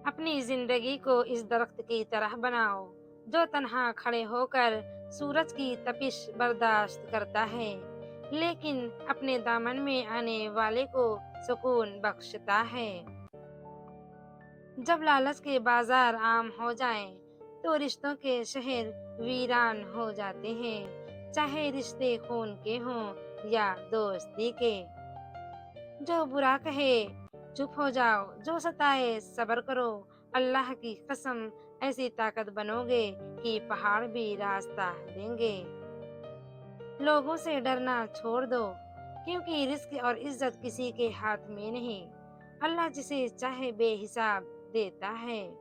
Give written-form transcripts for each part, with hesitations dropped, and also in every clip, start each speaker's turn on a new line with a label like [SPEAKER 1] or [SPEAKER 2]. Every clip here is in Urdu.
[SPEAKER 1] اپنی زندگی کو اس درخت کی طرح بناؤ جو تنہا کھڑے ہو کر سورج کی تپش برداشت کرتا ہے لیکن اپنے دامن میں آنے والے کو سکون بخشتا ہے۔ جب لالچ کے بازار عام ہو جائیں تو رشتوں کے شہر ویران ہو جاتے ہیں، چاہے رشتے خون کے ہوں یا دوستی کے۔ جو برا کہے چپ ہو جاؤ، جو ستائے صبر کرو، اللہ کی قسم ایسی طاقت بنو گے کہ پہاڑ بھی راستہ دیں گے۔ لوگوں سے ڈرنا چھوڑ دو کیونکہ رزق اور عزت کسی کے ہاتھ میں نہیں، اللہ جسے چاہے بے حساب دیتا ہے۔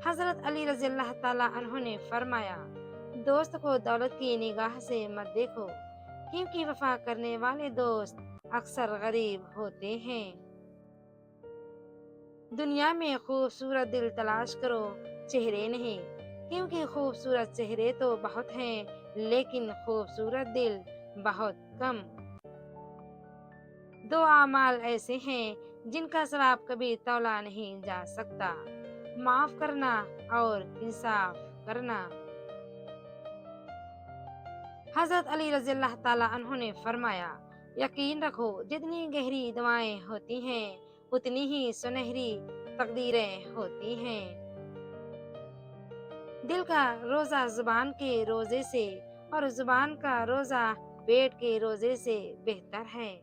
[SPEAKER 1] حضرت علی رضی اللہ تعالیٰ عنہ نے فرمایا، دوست کو دولت کی نگاہ سے مت دیکھو کیونکہ وفا کرنے والے دوست اکثر غریب ہوتے ہیں۔ دنیا میں خوبصورت دل تلاش کرو، چہرے نہیں، کیونکہ خوبصورت چہرے تو بہت ہیں لیکن خوبصورت دل بہت کم۔ دو اعمال ایسے ہیں جن کا ثواب کبھی تولا نہیں جا سکتا، معاف کرنا اور انصاف کرنا۔ حضرت علی رضی اللہ تعالیٰ عنہ نے فرمایا، یقین رکھو جتنی گہری دعائیں ہوتی ہیں اتنی ہی سنہری تقدیریں ہوتی ہیں۔ دل کا روزہ زبان کے روزے سے اور زبان کا روزہ پیٹ کے روزے سے بہتر ہے۔